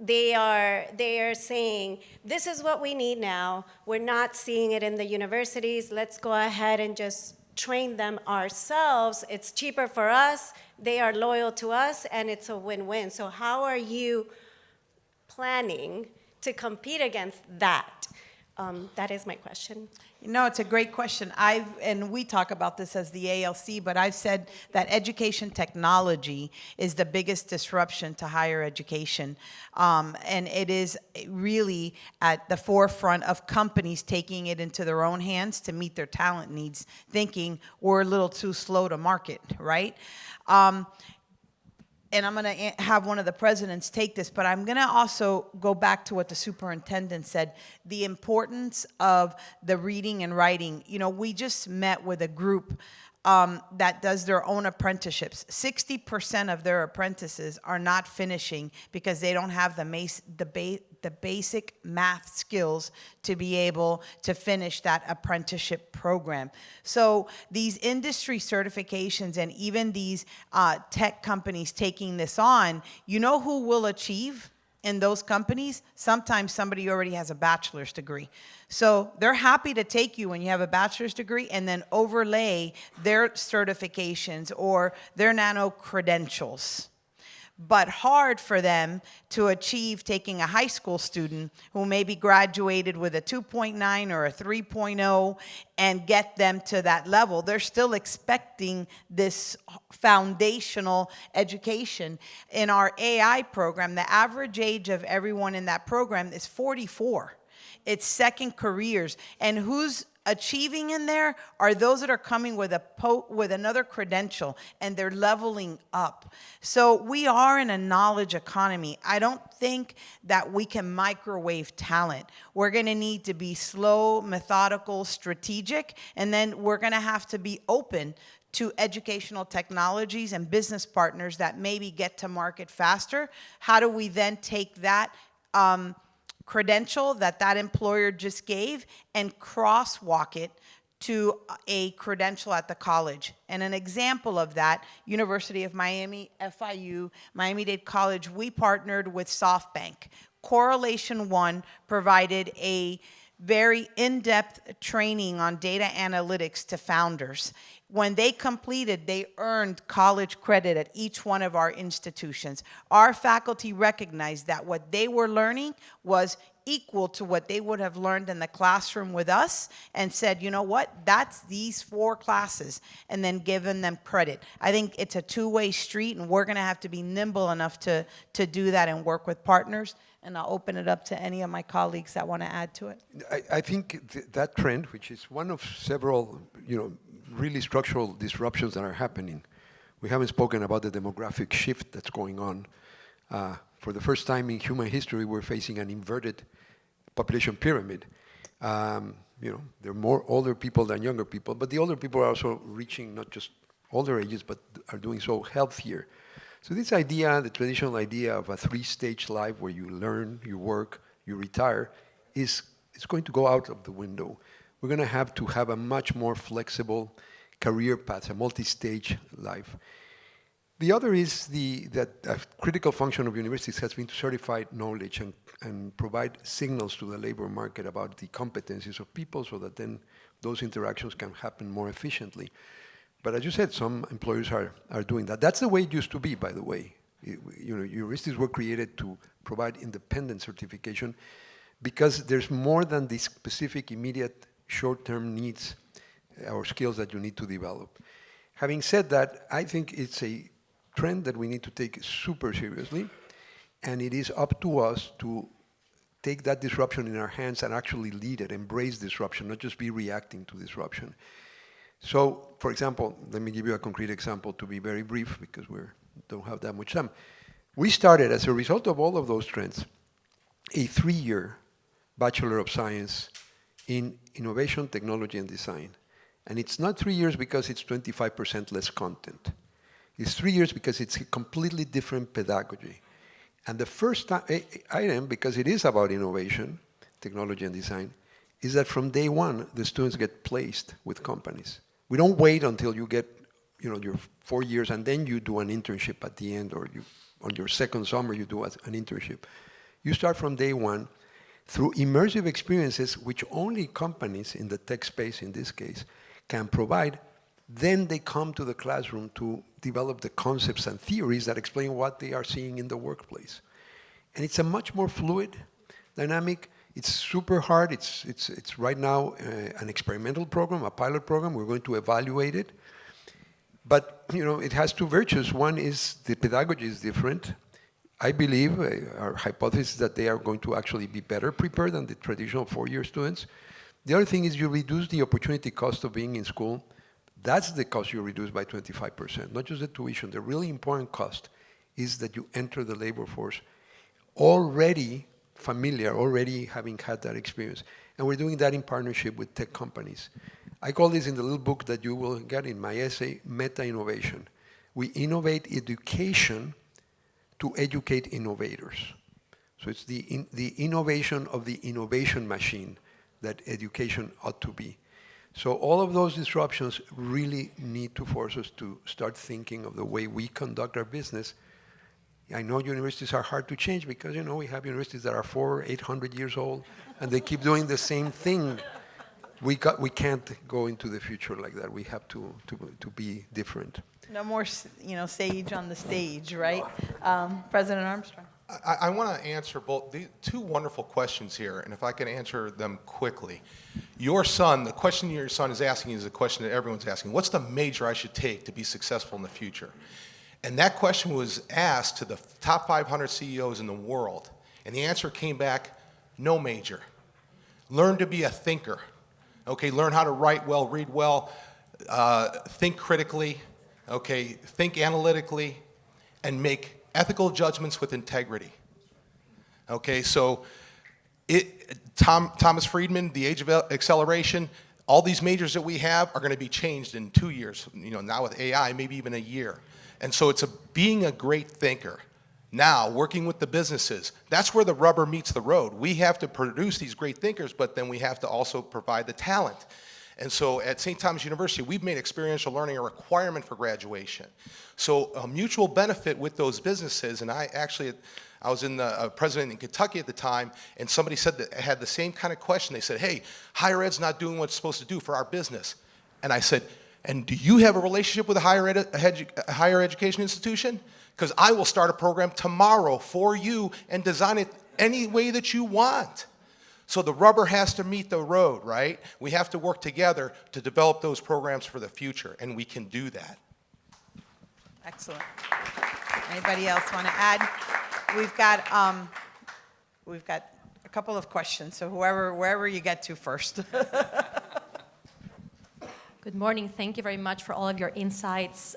They are saying, this is what we need now, we're not seeing it in the universities, let's go ahead and just train them ourselves. It's cheaper for us, they are loyal to us, and it's a win-win. So how are you planning to compete against that? That is my question. It's a great question. And we talk about this as the ALC, but I've said that education technology is the biggest disruption to higher education. And it is really at the forefront of companies taking it into their own hands to meet their talent needs, thinking we're a little too slow to market, right? and I'm going to have one of the presidents take this, but I'm going to also go back to what the superintendent said, the importance of the reading and writing. You know, we just met with a group that does their own apprenticeships. 60% of their apprentices are not finishing because they don't have the basic math skills to be able to finish that apprenticeship program. So these industry certifications and even these tech companies taking this on, you know who will achieve in those companies? Sometimes somebody already has a bachelor's degree. So they're happy to take you when you have a bachelor's degree and then overlay their certifications or their nano credentials. But hard for them to achieve taking a high school student who maybe graduated with a 2.9 or a 3.0 and get them to that level. They're still expecting this foundational education. In our AI program, the average age of everyone in that program is 44. It's second careers. And who's achieving in there are those that are coming with another credential, and they're leveling up. So we are in a knowledge economy. I don't think that we can microwave talent. We're going to need to be slow, methodical, strategic, and then we're going to have to be open to educational technologies and business partners that maybe get to market faster. How do we then take that credential that employer just gave and crosswalk it to a credential at the college? And an example of that, University of Miami, FIU, Miami-Dade College, we partnered with SoftBank. Correlation One provided a very in-depth training on data analytics to founders. When they completed, they earned college credit at each one of our institutions. Our faculty recognized that what they were learning was equal to what they would have learned in the classroom with us, and said, you know what, that's these 4 classes, and then given them credit. I think it's a two-way street, and we're going to have to be nimble enough to do that and work with partners. And I'll open it up to any of my colleagues that want to add to it. I think that trend, which is one of several, really structural disruptions that are happening. We haven't spoken about the demographic shift that's going on. For the first time in human history, we're facing an inverted population pyramid. There are more older people than younger people, but the older people are also reaching not just older ages, but are doing so healthier. So this idea, the traditional idea of a 3-stage life where you learn, you work, you retire, is going to go out of the window. We're going to have a much more flexible career path, a multi-stage life. The other is that a critical function of universities has been to certify knowledge and provide signals to the labor market about the competencies of people so that then those interactions can happen more efficiently. But as you said, some employers are doing that. That's the way it used to be, by the way. Universities were created to provide independent certification because there's more than the specific, immediate, short-term needs or skills that you need to develop. Having said that, I think it's a trend that we need to take super seriously, and it is up to us to take that disruption in our hands and actually lead it, embrace disruption, not just be reacting to disruption. So, for example, let me give you a concrete example to be very brief because we don't have that much time. We started, as a result of all of those trends, a 3-year Bachelor of Science in Innovation, Technology, and Design. And it's not 3 years because it's 25% less content. It's 3 years because it's a completely different pedagogy. And the first item, because it is about innovation, technology, and design, is that from day one, the students get placed with companies. We don't wait until you get, your 4 years and then you do an internship at the end, or on your second summer you do an internship. You start from day one through immersive experiences which only companies in the tech space, in this case, can provide. Then they come to the classroom to develop the concepts and theories that explain what they are seeing in the workplace. And it's a much more fluid dynamic. It's super hard. It's right now an experimental program, a pilot program. We're going to evaluate it. But, it has 2 virtues. One is the pedagogy is different. I believe, our hypothesis is that they are going to actually be better prepared than the traditional 4-year students. The other thing is you reduce the opportunity cost of being in school. That's the cost you reduce by 25%, not just the tuition. The really important cost is that you enter the labor force already familiar, already having had that experience. And we're doing that in partnership with tech companies. I call this in the little book that you will get in my essay, meta-innovation. We innovate education to educate innovators. So it's the innovation of the innovation machine that education ought to be. So all of those disruptions really need to force us to start thinking of the way we conduct our business. I know universities are hard to change because, you know, we have universities that are 400, 800 years old, and they keep doing the same thing. We can't go into the future like that. We have to be different. No more, sage on the stage, right? President Armstrong. I want to answer both the two wonderful questions here, and if I can answer them quickly. Your son, the question your son is asking is a question that everyone's asking. What's the major I should take to be successful in the future? And that question was asked to the top 500 CEOs in the world, and the answer came back, no major. Learn to be a thinker. Okay, learn how to write well, read well, think critically, okay, think analytically, and make ethical judgments with integrity. Okay, so Thomas Friedman, The Age of Acceleration, all these majors that we have are going to be changed in 2 years, now with AI, maybe even a year. And so it's being a great thinker. Now, working with the businesses, that's where the rubber meets the road. We have to produce these great thinkers, but then we have to also provide the talent. And so at St. Thomas University, we've made experiential learning a requirement for graduation. So a mutual benefit with those businesses, and I was in the president in Kentucky at the time, and somebody said that had the same kind of question. They said, hey, higher ed's not doing what it's supposed to do for our business. And I said, and do you have a relationship with a higher education institution? Because I will start a program tomorrow for you and design it any way that you want. So the rubber has to meet the road, right? We have to work together to develop those programs for the future, and we can do that. Excellent. Anybody else want to add? We've got a couple of questions, so wherever you get to first. Good morning. Thank you very much for all of your insights.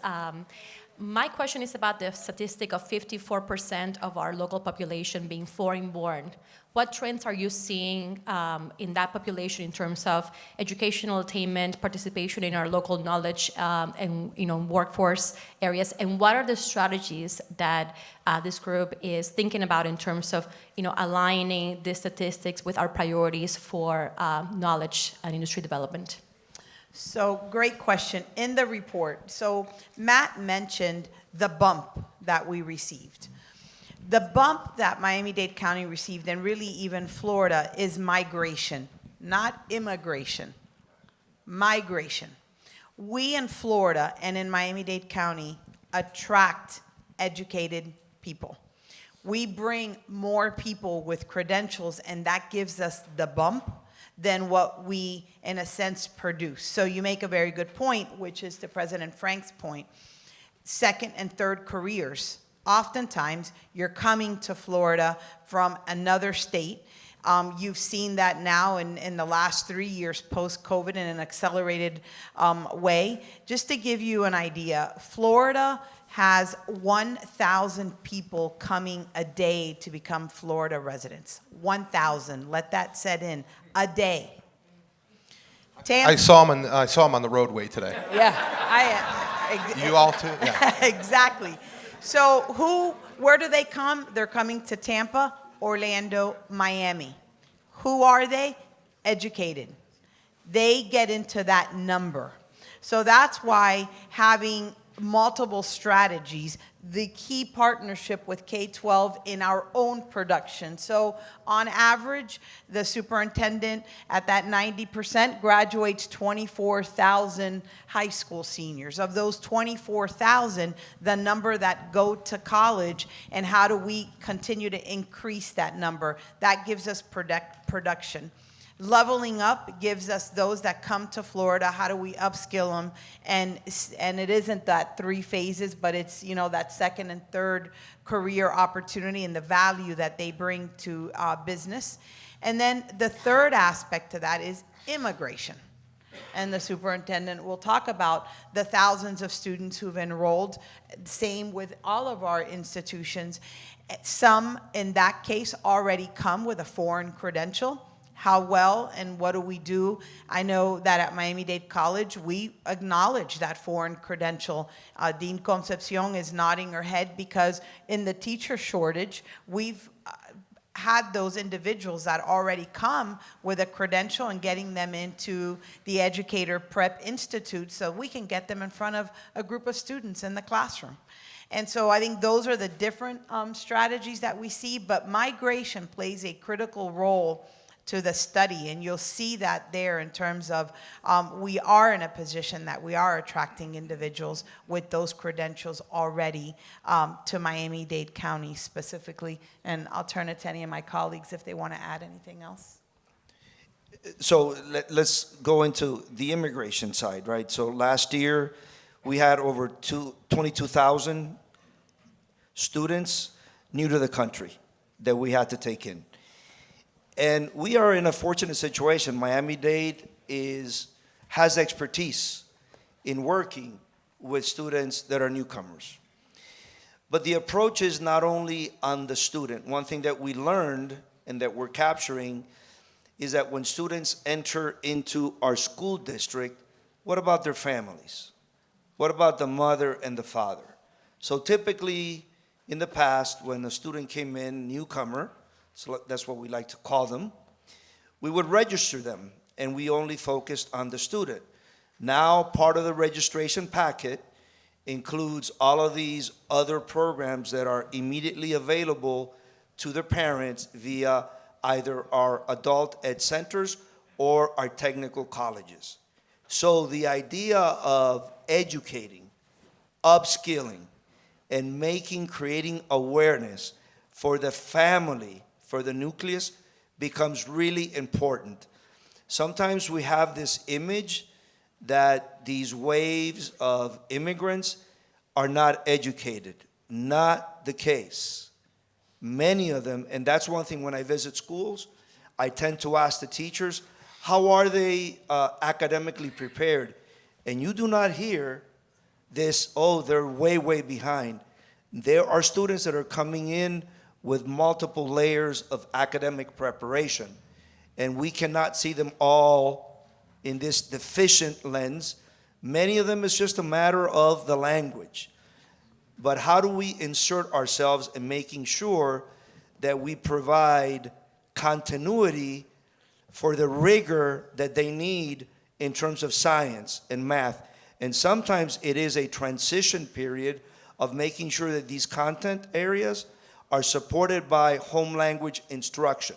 My question is about the statistic of 54% of our local population being foreign-born. What trends are you seeing in that population in terms of educational attainment, participation in our local knowledge and workforce areas? And what are the strategies that this group is thinking about in terms of aligning these statistics with our priorities for knowledge and industry development? So great question. In the report, so Matt mentioned the bump that we received. The bump that Miami-Dade County received, and really even Florida, is migration, not immigration. Migration. We in Florida and in Miami-Dade County attract educated people. We bring more people with credentials, and that gives us the bump than what we, in a sense, produce. So you make a very good point, which is to President Frenk's point. Second and third careers. Oftentimes, you're coming to Florida from another state. You've seen that now in the last 3 years post-COVID in an accelerated way. Just to give you an idea, Florida has 1,000 people coming a day to become Florida residents. 1,000, let that set in, a day. I saw him on the roadway today. Yeah, You all too? Yeah. Exactly. So where do they come? They're coming to Tampa, Orlando, Miami. Who are they? Educated. They get into that number. So that's why having multiple strategies, the key partnership with K-12 in our own production. So on average, the superintendent at that 90% graduates 24,000 high school seniors. Of those 24,000, the number that go to college, and how do we continue to increase that number? That gives us production. Leveling up gives us those that come to Florida. How do we upskill them? And it isn't that 3 phases, but it's that second and third career opportunity and the value that they bring to business. And then the third aspect to that is immigration. and the superintendent will talk about the thousands of students who've enrolled. Same with all of our institutions. Some, in that case, already come with a foreign credential. How well and what do we do? I know that at Miami-Dade College, we acknowledge that foreign credential. Dean Concepcion is nodding her head because in the teacher shortage, we've had those individuals that already come with a credential and getting them into the Educator Prep Institute so we can get them in front of a group of students in the classroom. And so I think those are the different strategies that we see, but migration plays a critical role to the study, and you'll see that there in terms of we are in a position that we are attracting individuals with those credentials already to Miami-Dade County specifically, and I'll turn it to any of my colleagues if they want to add anything else. So let's go into the immigration side, right? So last year, we had over 22,000 students new to the country that we had to take in. And we are in a fortunate situation. Miami-Dade has expertise in working with students that are newcomers. But the approach is not only on the student. One thing that we learned and that we're capturing is that when students enter into our school district, what about their families? What about the mother and the father? So typically, in the past, when a student came in, newcomer, so that's what we like to call them, we would register them, and we only focused on the student. Now, part of the registration packet includes all of these other programs that are immediately available to their parents via either our adult ed centers or our technical colleges. So the idea of educating, upskilling, and creating awareness for the family, for the nucleus, becomes really important. Sometimes we have this image that these waves of immigrants are not educated. Not the case. Many of them, and that's one thing when I visit schools, I tend to ask the teachers, how are they academically prepared? And you do not hear this, oh, they're way, way behind. There are students that are coming in with multiple layers of academic preparation, and we cannot see them all in this deficient lens. Many of them is just a matter of the language. But how do we insert ourselves in making sure that we provide continuity for the rigor that they need in terms of science and math? And sometimes it is a transition period of making sure that these content areas are supported by home language instruction.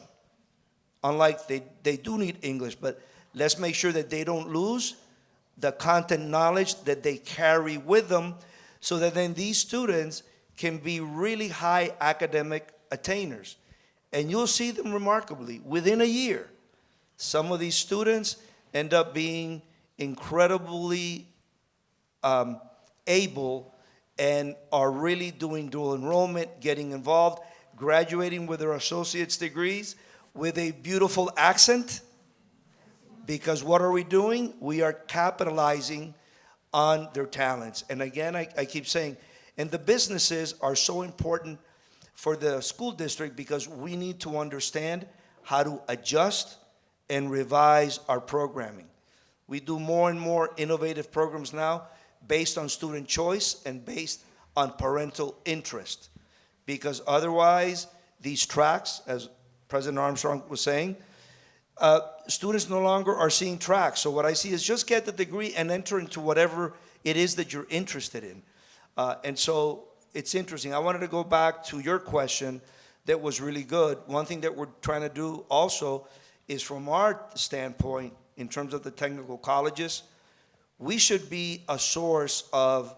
Unlike they do need English, but let's make sure that they don't lose the content knowledge that they carry with them, so that then these students can be really high academic attainers. And you'll see them remarkably within a year. Some of these students end up being incredibly able and are really doing dual enrollment, getting involved, graduating with their associate's degrees with a beautiful accent. Because what are we doing? We are capitalizing on their talents. And again, I keep saying, and the businesses are so important for the school district because we need to understand how to adjust and revise our programming. We do more and more innovative programs now based on student choice and based on parental interest. Because otherwise, these tracks, as President Armstrong was saying, students no longer are seeing tracks. So what I see is just get the degree and enter into whatever it is that you're interested in. And so it's interesting. I wanted to go back to your question that was really good. One thing that we're trying to do also is from our standpoint, in terms of the technical colleges, we should be a source of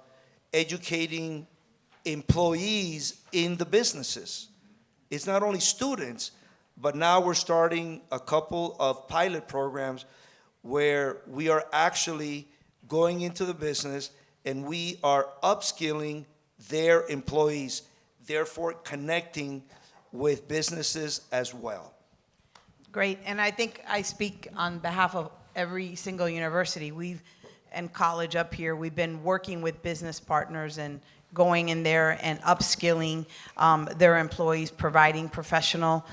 educating employees in the businesses. It's not only students, but now we're starting a couple of pilot programs where we are actually going into the business and we are upskilling their employees, therefore connecting with businesses as well. Great, and I think I speak on behalf of every single university, and college up here, we've been working with business partners and going in there and upskilling their employees, providing professional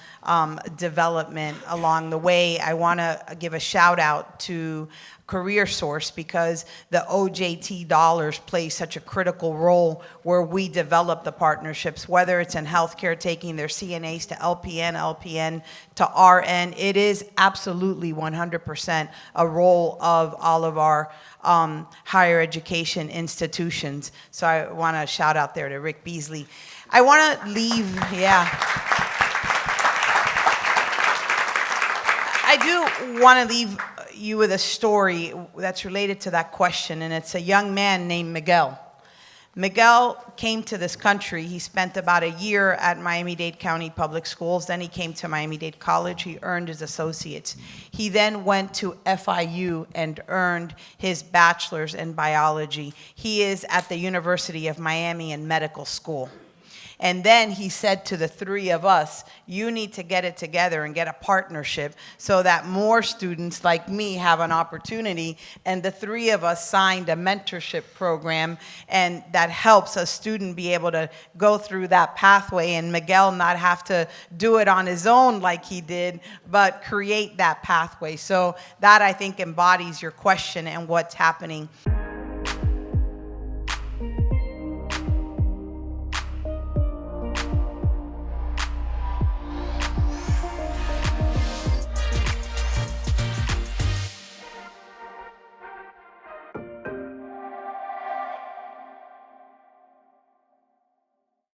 development along the way. I want to give a shout out to CareerSource because the OJT dollars play such a critical role where we develop the partnerships, whether it's in healthcare, taking their CNAs to LPN, LPN to RN. It is absolutely 100% a role of all of our higher education institutions. So I want to shout out there to Rick Beasley. I want to leave, I do want to leave you with a story that's related to that question, and it's a young man named Miguel. Miguel came to this country. He spent about a year at Miami-Dade County Public Schools. Then he came to Miami-Dade College. He earned his associates. He then went to FIU and earned his bachelor's in biology. He is at the University of Miami in medical school. And then he said to the three of us, you need to get it together and get a partnership so that more students like me have an opportunity. And the three of us signed a mentorship program, and that helps a student be able to go through that pathway and Miguel not have to do it on his own like he did, but create that pathway. So that, I think, embodies your question and what's happening.